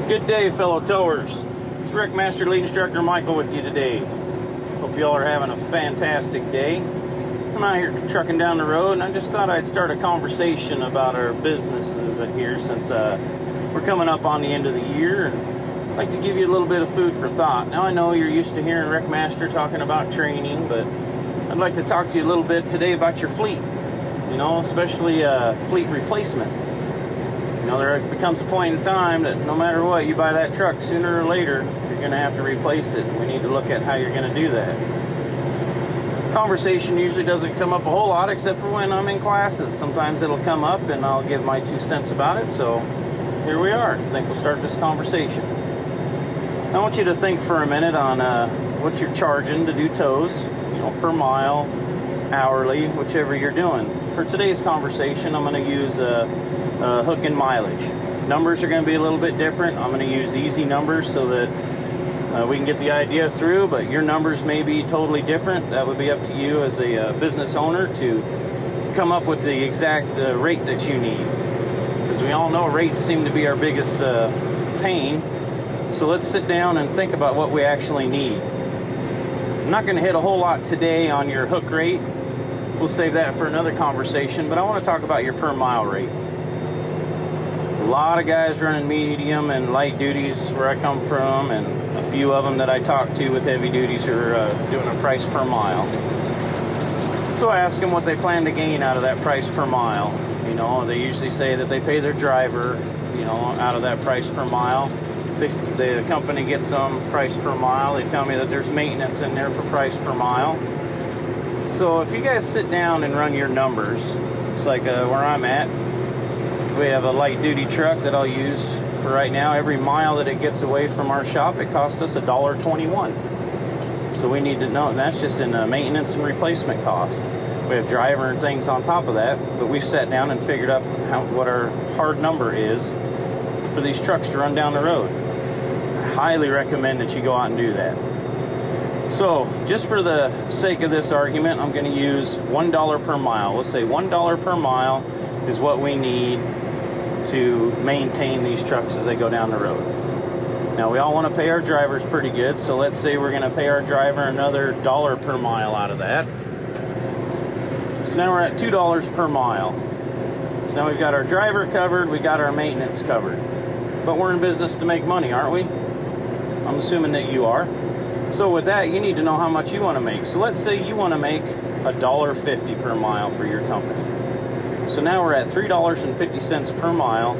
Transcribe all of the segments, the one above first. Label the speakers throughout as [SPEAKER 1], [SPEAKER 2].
[SPEAKER 1] Good day, fellow towers. It's WreckMaster Lead Instructor Michael with you today. Hope you all are having a fantastic day. I'm out here trucking down the road, and I just thought I'd start a conversation about our businesses here since we're coming up on the end of the year. And I'd like to give you a little bit of food for thought. Now, I know you're used to hearing WreckMaster talking about training, but I'd like to talk to you a little bit today about your fleet, especially fleet replacement. There becomes a point in time that no matter what, you buy that truck, sooner or later, you're going to have to replace it. And we need to look at how you're going to do that. Conversation usually doesn't come up a whole lot except for when I'm in classes. Sometimes it'll come up and I'll give my 2 cents about it. So here we are. I think we'll start this conversation. I want you to think for a minute on what you're charging to do tows, per mile, hourly, whichever you're doing. For today's conversation, I'm going to use hook and mileage. Numbers are going to be a little bit different. I'm going to use easy numbers so that we can get the idea through, but your numbers may be totally different. That would be up to you as a business owner to come up with the exact rate that you need, because we all know rates seem to be our biggest pain. So let's sit down and think about what we actually need. I'm not going to hit a whole lot today on your hook rate. We'll save that for another conversation, but I want to talk about your per mile rate. A lot of guys running medium and light duties where I come from, and a few of them that I talk to with heavy duties are doing a price per mile. So I ask them what they plan to gain out of that price per mile. They usually say that they pay their driver, out of that price per mile. The company gets some price per mile. They tell me that there's maintenance in there for price per mile. So if you guys sit down and run your numbers, it's like where I'm at. We have a light duty truck that I'll use for right now. Every mile that it gets away from our shop, it costs us $1.21. So we need to know, and that's just in maintenance and replacement cost. We have driver and things on top of that, but we've sat down and figured out what our hard number is for these trucks to run down the road. I highly recommend that you go out and do that. So, just for the sake of this argument, I'm going to use $1 per mile. Let's say $1 per mile is what we need to maintain these trucks as they go down the road. Now, we all want to pay our drivers pretty good, so let's say we're going to pay our driver another $1 per mile out of that. So now we're at $2 per mile. So now we've got our driver covered, we got our maintenance covered. But we're in business to make money, aren't we? I'm assuming that you are. So with that, you need to know how much you want to make. So let's say you want to make $1.50 per mile for your company. So now we're at $3.50 per mile.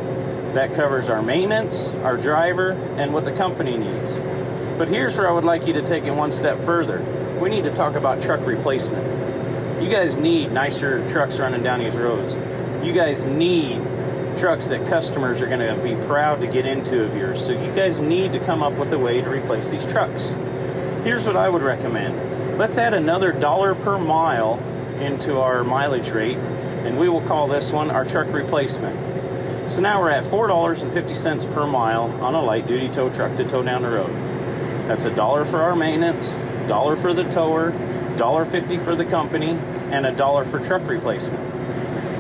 [SPEAKER 1] That covers our maintenance, our driver, and what the company needs. But here's where I would like you to take it one step further. We need to talk about truck replacement. You guys need nicer trucks running down these roads. You guys need trucks that customers are going to be proud to get into of yours. So you guys need to come up with a way to replace these trucks. Here's what I would recommend. Let's add another $1 per mile into our mileage rate, and we will call this one our truck replacement. So now we're at $4.50 per mile on a light duty tow truck to tow down the road. That's $1 for our maintenance, $1 for the tower, $1.50 for the company, and $1 for truck replacement.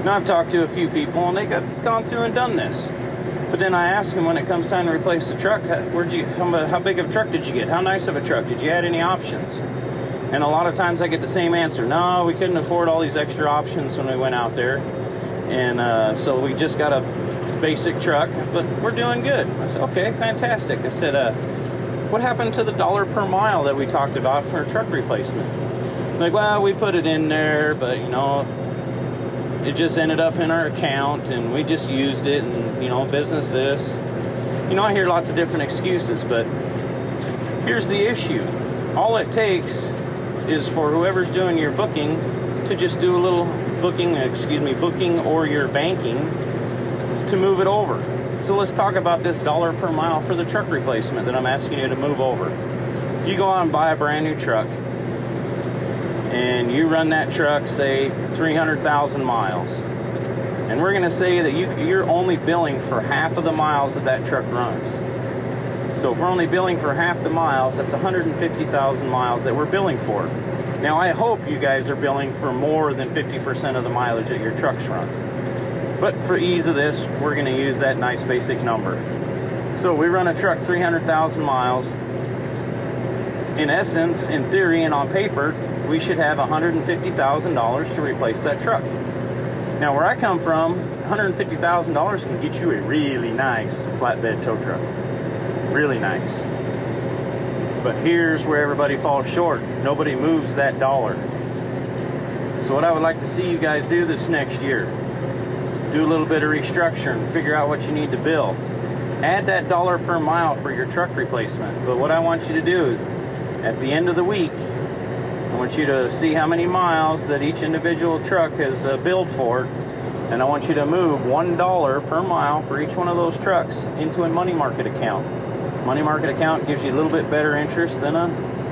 [SPEAKER 1] Now I've talked to a few people and they've gone through and done this. But then I ask them when it comes time to replace the truck, how big of a truck did you get? How nice of a truck? Did you add any options? And a lot of times I get the same answer. No, we couldn't afford all these extra options when we went out there. And so we just got a basic truck, but we're doing good. I said, okay, fantastic. I said, what happened to the $1 per mile that we talked about for a truck replacement? Like, well, we put it in there, but it just ended up in our account and we just used it and, business this. I hear lots of different excuses, but here's the issue. All it takes is for whoever's doing your booking to just do a little booking or your banking to move it over. So let's talk about this $1 per mile for the truck replacement that I'm asking you to move over. If you go out and buy a brand new truck and you run that truck, say 300,000 miles, and we're going to say that you're only billing for half of the miles that truck runs. So if we're only billing for half the miles, that's 150,000 miles that we're billing for. Now I hope you guys are billing for more than 50% of the mileage that your trucks run. But for ease of this, we're going to use that nice basic number. So we run a truck 300,000 miles. In essence, in theory and on paper, we should have $150,000 to replace that truck. Now, where I come from, $150,000 can get you a really nice flatbed tow truck. Really nice. But here's where everybody falls short. Nobody moves that dollar. So what I would like to see you guys do this next year, do a little bit of restructuring, figure out what you need to bill. Add that dollar per mile for your truck replacement. But what I want you to do is, at the end of the week, I want you to see how many miles that each individual truck has billed for, and I want you to move $1 per mile for each one of those trucks into a money market account. Money market account gives you a little bit better interest than a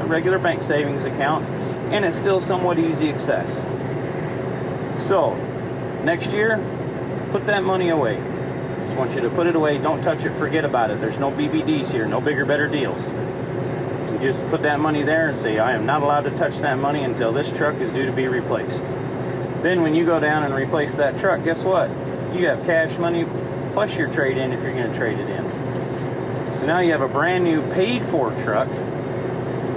[SPEAKER 1] regular bank savings account, and it's still somewhat easy access. So, next year, put that money away. Just want you to put it away. Don't touch it. Forget about it. There's no BBDs here. No bigger, better deals. You just put that money there and say, I am not allowed to touch that money until this truck is due to be replaced. Then when you go down and replace that truck, guess what? You have cash money plus your trade-in if you're going to trade it in. So now you have a brand new paid-for truck.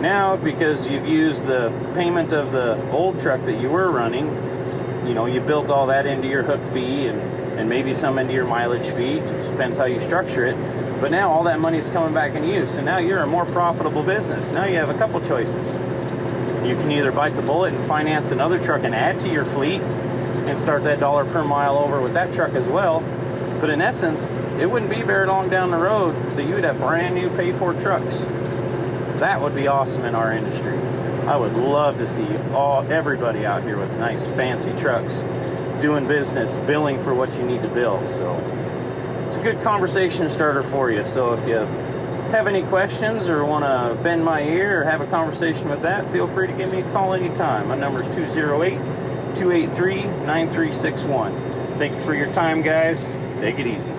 [SPEAKER 1] Now, because you've used the payment of the old truck that you were running, you know, you built all that into your hook fee and maybe some into your mileage fee. It just depends how you structure it. But now all that money is coming back in use, and now you're a more profitable business. Now you have a couple choices. You can either bite the bullet and finance another truck and add to your fleet and start that dollar per mile over with that truck as well. But in essence, it wouldn't be very long down the road that you would have brand new pay-for trucks. That would be awesome in our industry. I would love to see everybody out here with nice fancy trucks doing business, billing for what you need to bill. So it's a good conversation starter for you. So if you have any questions or want to bend my ear or have a conversation with that, feel free to give me a call anytime. My number is 208-283-9361. Thank you for your time, guys. Take it easy.